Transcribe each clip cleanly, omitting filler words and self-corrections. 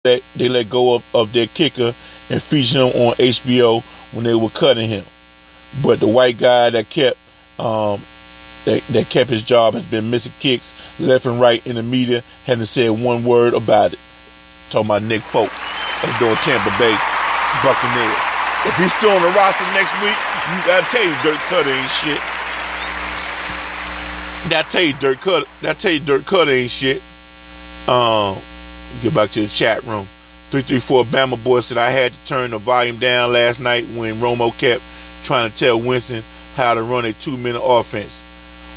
they let go of their kicker and featured him on HBO when they were cutting him. But the white guy that um, that kept his job has been missing kicks left and right in the media, hasn't said one word about it. Talking about Nick Folk of doing Tampa Bay Buccaneers. If he's still on the roster next week, you gotta tell you Dirk Cutter ain't shit. That tell you Dirk Cutter ain't shit. Get back to the chat room. 334 Bama Boy said I had to turn the volume down last night when Romo kept trying to tell Winston how to run a 2-minute offense.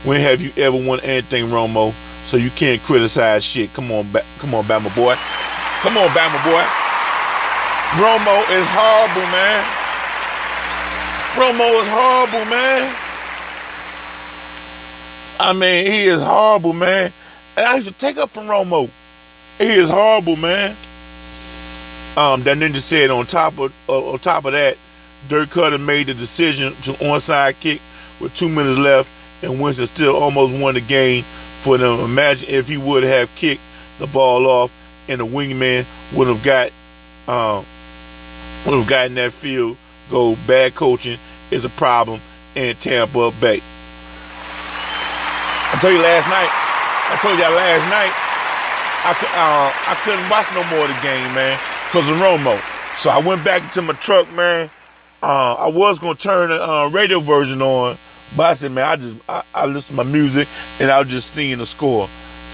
When have you ever won anything, Romo? So you can't criticize shit. Come on, Bama Boy. Come on, Bama Boy. Romo is horrible, man. Romo is horrible, man. I mean, he is horrible, man. And I should take up from Romo. He is horrible, man. That ninja said on top of that, Dirk Cutter made the decision to onside kick with 2 minutes left, and Winston still almost won the game for them. Imagine if he would have kicked the ball off and the wingman would have gotten that field goal. Bad coaching is a problem in Tampa Bay. I told you that last night. I couldn't watch no more of the game, man, because of Romo. So I went back into my truck, man. I was gonna turn the radio version on, but I said, man, I listen to my music and I was just singing the score.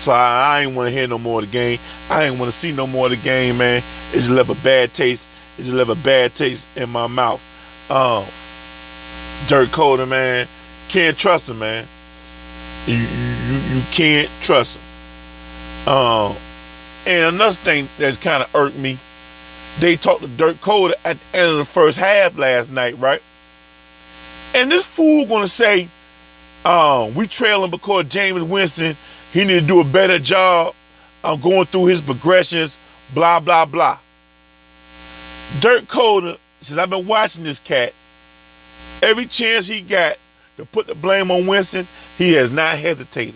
So I ain't want to hear no more of the game. I ain't want to see no more of the game, man. It just left a bad taste. In my mouth. Dirk Cutter, man, can't trust him, man. You can't trust him. And another thing that's kind of irked me, they talked to Dirk Cutter at the end of the first half last night, right? And this fool gonna say, we trailing because Jameis Winston, he need to do a better job going through his progressions, blah, blah, blah. Dirk Cutter, since I've been watching this cat, every chance he got to put the blame on Winston, he has not hesitated.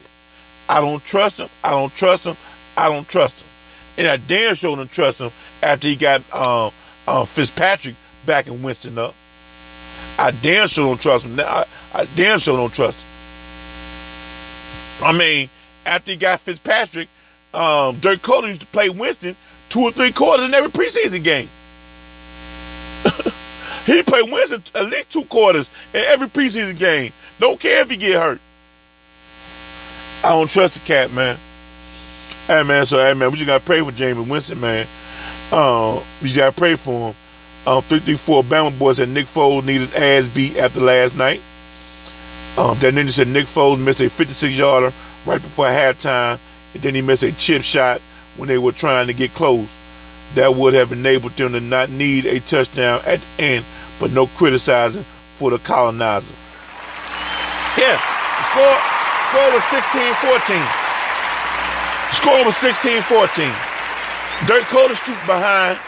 I don't trust him. And I damn sure don't trust him after he got Fitzpatrick backing Winston up. I damn sure don't trust him. I mean, after he got Fitzpatrick, Dirk Cutter used to play Winston 2 or 3 quarters in every preseason game. He played Winston at least 2 quarters in every preseason game. Don't care if he get hurt. I don't trust the cat, man. Hey, man, we just gotta pray for Jameis Winston, man. We just gotta pray for him. 334 Bama Boy said Nick Foles needed ass beat after last night. That ninja said Nick Foles missed a 56-yarder right before halftime, and then he missed a chip shot when they were trying to get close. That would have enabled them to not need a touchdown at the end, but no criticizing for the colonizer. Yeah, the score was 16-14. The score was 16-14. Dirk Cutter shoots behind,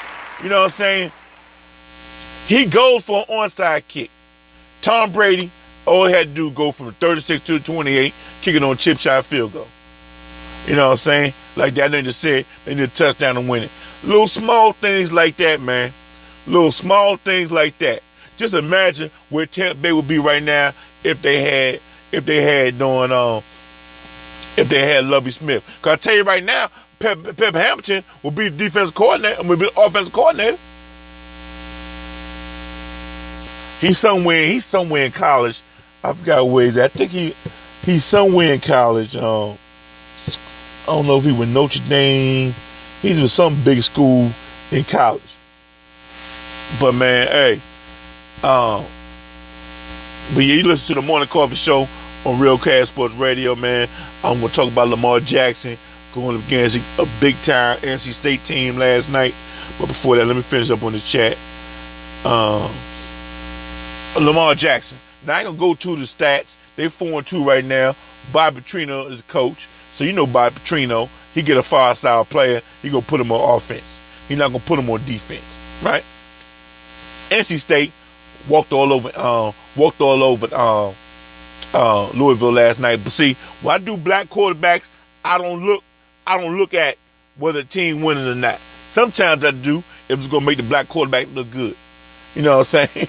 you know what I'm saying? He goes for an onside kick. Tom Brady, all he had to do go from 36 to 28, kicking on a chip shot field goal. You know what I'm saying? Like that ninja said, they need a touchdown to win it. Little small things like that, man. Little small things like that. Just imagine where Tampa Bay would be right now if they had Lovie Smith. Cause I tell you right now, Pep Hamilton will be the defensive coordinator, will be the offensive coordinator. He's somewhere in college. I forgot where he's at. I think he's somewhere in college. I don't know if he was Notre Dame. He's with some big school in college. But man, hey, but yeah, you listen to the Morning Coffee Show on Real Cash Sports Radio, man. I'm gonna talk about Lamar Jackson going against a big time NC State team last night. But before that, let me finish up on the chat. Lamar Jackson. Now I ain't gonna go to the stats. They're 4-2 right now. Bobby Petrino is the coach. So you know Bobby Petrino, he get a five-star player, he gonna put him on offense. He's not gonna put him on defense, right? NC State walked all over Louisville last night. But see, when I do black quarterbacks, I don't look at whether the team winning or not. sometimes I do if it's gonna make the black quarterback look good. You know what I'm saying?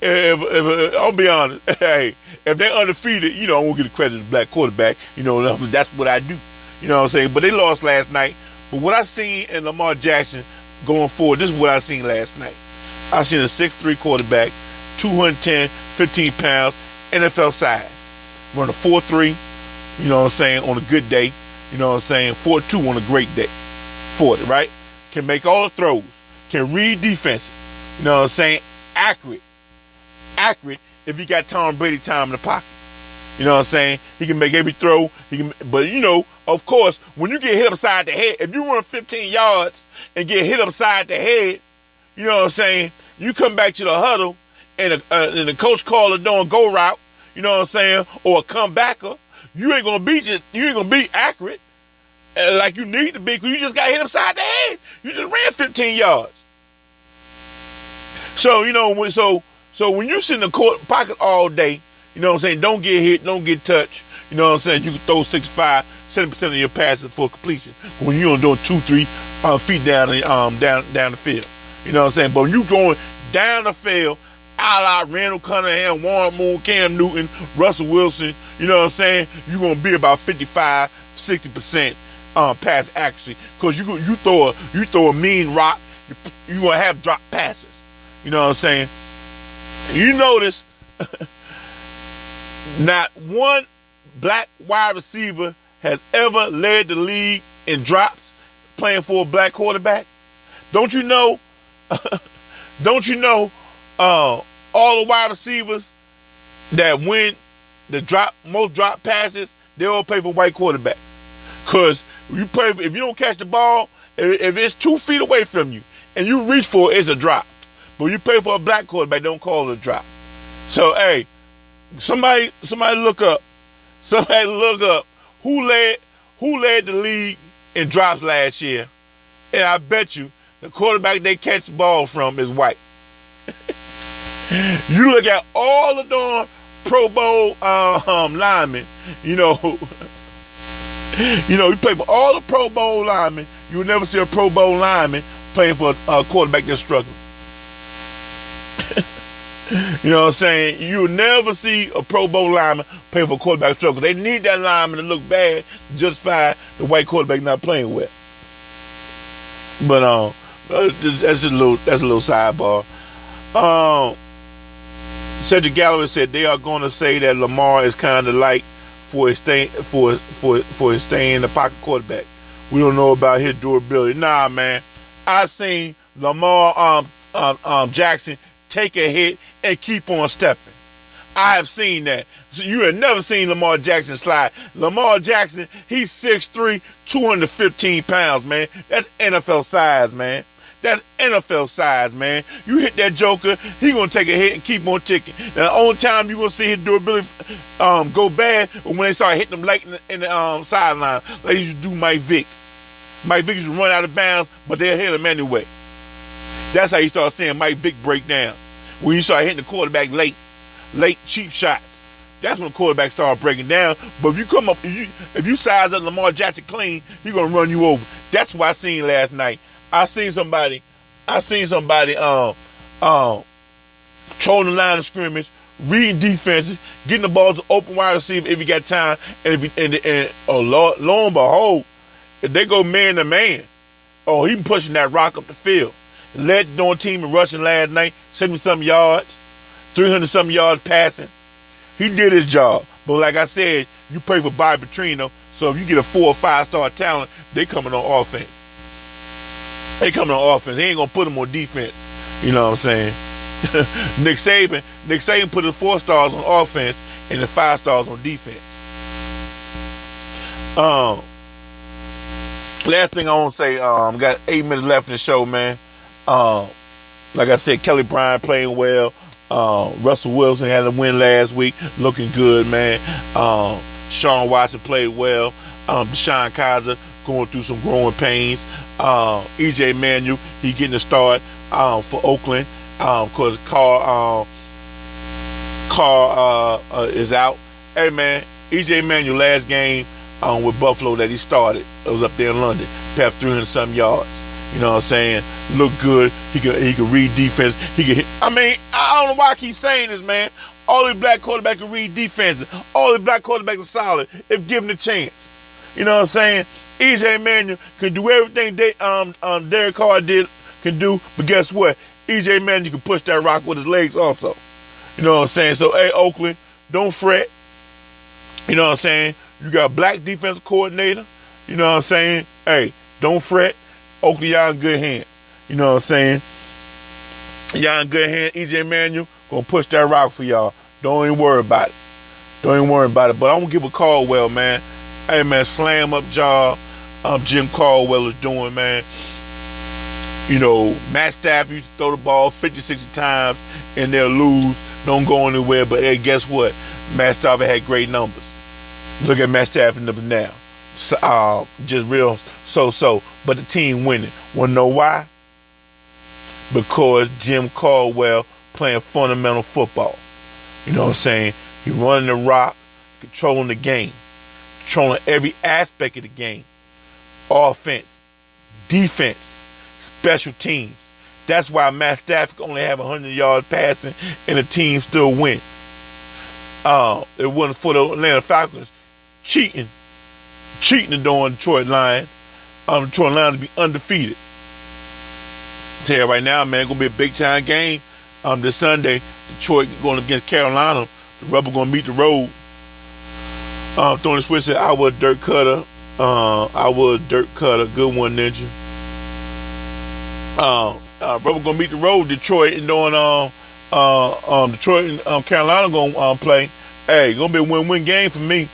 if I'll be honest, hey, if they're undefeated, I won't get the credit to the black quarterback. That's what I do. You know what I'm saying? But they lost last night. But what I seen in Lamar Jackson going forward, this is what I seen last night. I seen a 6'3" quarterback, 210, 15 pounds, NFL size. Run a 4.3, you know what I'm saying, on a good day. You know what I'm saying? 4.2 on a great day. 40, right? Can make all the throws. Can read defenses. You know what I'm saying? Accurate if he got Tom Brady time in the pocket. You know what I'm saying? He can make every throw. But of course, when you get hit upside the head, if you run 15 yards and get hit upside the head, you know what I'm saying? You come back to the huddle and the coach call a go route, you know what I'm saying, or a comebacker. You ain't gonna be accurate like you need to be because you just got hit upside the head. You just ran 15 yards. So when you sit in the pocket all day, you know what I'm saying, don't get hit, don't get touched. You know what I'm saying? You can throw 65, 70% of your passes for completion when you're doing 2-3 feet down the field. You know what I'm saying? But when you going down the field, a la Randall Cunningham, Warren Moon, Cam Newton, Russell Wilson, you know what I'm saying? You're gonna be about 55, 60% pass accuracy because you throw a mean rock, you gonna have drop passes. You know what I'm saying? You notice not one black wide receiver has ever led the league in drops playing for a black quarterback. Don't you know? All the wide receivers that win the most drop passes, they all play for white quarterback. Cause if you don't catch the ball, if it's 2 feet away from you and you reach for it, it's a drop. But you play for a black quarterback, don't call it a drop. So hey, somebody look up who led the league in drops last year, and I bet you the quarterback they catch the ball from is white. You look at all the darn Pro Bowl linemen, you play for all the Pro Bowl linemen. You will never see a Pro Bowl lineman playing for a quarterback that's struggling. You know what I'm saying? You'll never see a Pro Bowl lineman playing for a quarterback struggling. They need that lineman to look bad to justify the white quarterback not playing well. But that's a little sidebar. Cedric Galloway said they are going to say that Lamar is kind of like for his staying in the pocket quarterback. We don't know about his durability. Nah, man. I seen Lamar Jackson take a hit and keep on stepping. I have seen that. So you have never seen Lamar Jackson slide. Lamar Jackson, he's 6'3", 215 pounds, man. That's NFL size, man. That's NFL size, man. You hit that joker, he gonna take a hit and keep on ticking. Now, the only time you gonna see his durability go bad is when they start hitting him late in the sideline, like they used to do Mike Vick. Mike Vick used to run out of bounds, but they'll hit him anyway. That's how you start seeing Mike Vick break down. When you start hitting the quarterback late cheap shots. That's when the quarterback start breaking down. But if you come up, if you size up Lamar Jackson clean, he's gonna run you over. That's what I seen last night. I seen somebody trolling the line of scrimmage, reading defenses, getting the ball to open wide receiver if he got time, lo and behold, if they go man to man, he been pushing that rock up the field. Led the team in rushing last night, 70-something yards, 300-something yards passing. He did his job. But like I said, you play for Bobby Petrino, so if you get a 4 or 5 star talent, they coming on offense. He ain't gonna put them on defense. You know what I'm saying? Nick Saban put his 4 stars on offense and his 5 stars on defense. Last thing I want to say, got 8 minutes left in the show, man. Like I said, Kelly Bryant playing well. Russell Wilson had a win last week, looking good, man. Sean Watson played well. Deshaun Kaiser going through some growing pains. EJ Manuel, he getting a start for Oakland because Carr is out. Hey, man, EJ Manuel last game with Buffalo that he started. It was up there in London. Passed 300-something yards. You know what I'm saying? Look good. He could read defense. He could hit. I mean, I don't know why I keep saying this, man. All these black quarterbacks can read defenses. All these black quarterbacks are solid if given a chance. You know what I'm saying? EJ Manuel can do everything Derek Carr can do, but guess what? EJ Manuel can push that rock with his legs also. You know what I'm saying? So, hey, Oakland, don't fret. You know what I'm saying? You got a black defensive coordinator. You know what I'm saying? Hey, don't fret. Oakland, y'all in good hands. You know what I'm saying? Y'all in good hands. EJ Manuel gonna push that rock for y'all. Don't even worry about it. Don't even worry about it. But I'm gonna give a Caldwell, man. Hey, man, slam up job Jim Caldwell is doing, man. You know, Matt Stafford used to throw the ball 50, 60 times and they'll lose. Don't go anywhere. But hey, guess what? Matt Stafford had great numbers. Look at Matt Stafford numbers now. Just real so. But the team winning. Wanna know why? Because Jim Caldwell playing fundamental football. You know what I'm saying? He running the rock, controlling the game, controlling every aspect of the game. Offense, defense, special teams. That's why Matt Stafford only have 100 yards passing and the team still win. It wasn't for the Atlanta Falcons cheating during Detroit Lions. Detroit Lions to be undefeated. Tell you right now, man, it's gonna be a big time game. This Sunday, Detroit going against Carolina. The rubber gonna meet the road. Throwing the switch, I was Dirt Cutter. Good one, Ninja. Rubber gonna meet the road. Detroit and doing Detroit and Carolina gonna play. Hey, gonna be a win-win game for me.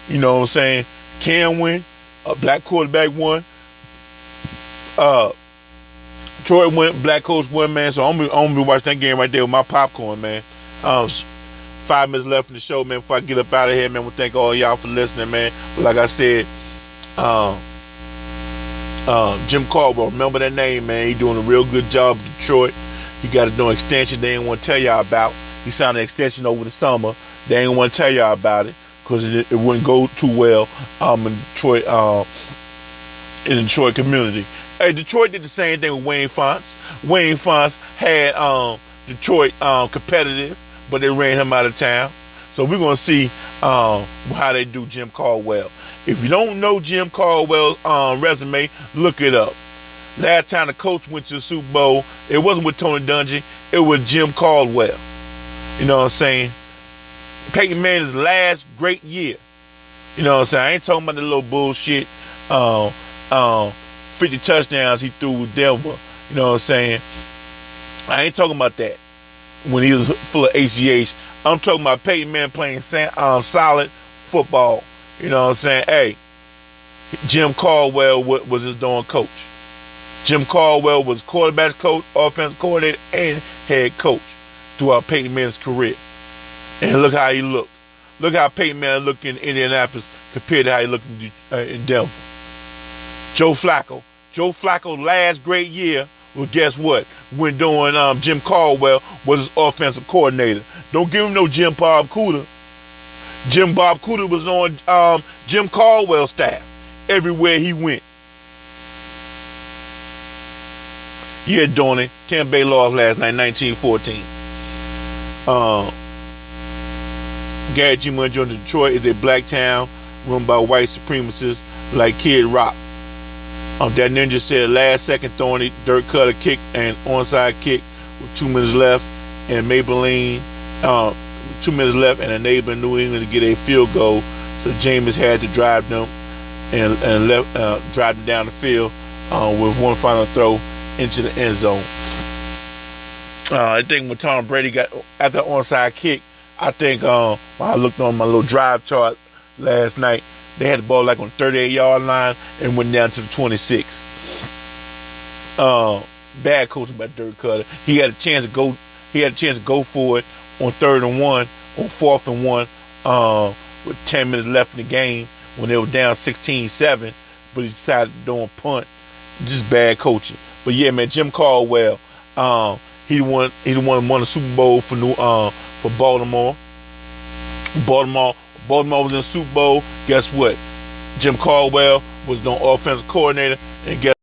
You know what I'm saying? Cam win. A black quarterback won. Detroit went, black coach won, man. So I'm gonna be watching that game right there with my popcorn, man. 5 minutes left in the show, man. Before I get up out of here, man, I want to thank all y'all for listening, man. But like I said, Jim Caldwell, remember that name, man. He doing a real good job in Detroit. He got to do an extension they didn't want to tell y'all about. He signed an extension over the summer. They didn't want to tell y'all about it because it wouldn't go too well in Detroit, in the Detroit community. Hey, Detroit did the same thing with Wayne Fontes. Wayne Fontes had Detroit competitive, but they ran him out of town. So we're going to see how they do Jim Caldwell. If you don't know Jim Caldwell's resume, look it up. Last time the coach went to the Super Bowl, it wasn't with Tony Dungy, it was Jim Caldwell. You know what I'm saying? Peyton Manning's last great year. You know what I'm saying? I ain't talking about the little bullshit 50 touchdowns he threw with Denver. You know what I'm saying? I ain't talking about that when he was full of HGH. I'm talking about Peyton Manning playing solid football. You know what I'm saying? Hey, Jim Caldwell was his darn coach. Jim Caldwell was quarterback's coach, offensive coordinator, and head coach throughout Peyton Manning's career. And look how he looked. Look how Peyton Manning looked in Indianapolis compared to how he looked in Denver. Joe Flacco's last great year, well, guess what? When doing Jim Caldwell was his offensive coordinator. Don't give him no Jim Bob Cooter. Jim Bob Cooter was on Jim Caldwell's staff everywhere he went. Yeah, Donnie. Tampa Bay lost last night, 19-14. Gary G. Money Jr. Detroit is a black town run by white supremacists like Kid Rock. That ninja said last second throwing dirt cutter kick and onside kick with 2 minutes left, and Maybelline 2 minutes left, and enabling New England to get a field goal. So Jameis had to drive them and drive them down the field with one final throw into the end zone. I think when Tom Brady got after the onside kick, I think when I looked on my little drive chart last night, they had the ball like on 38-yard line and went down to the 26. Bad coaching by Dirk Cutter. He had a chance to go. He had a chance to go for it on 3rd and 1, on 4th and 1, with 10 minutes left in the game when they were down 16-7. But he decided to do a punt. Just bad coaching. But yeah, man, Jim Caldwell. He won the Super Bowl for Baltimore. Baltimore was in the Super Bowl. Guess what? Jim Caldwell was no offensive coordinator, and guess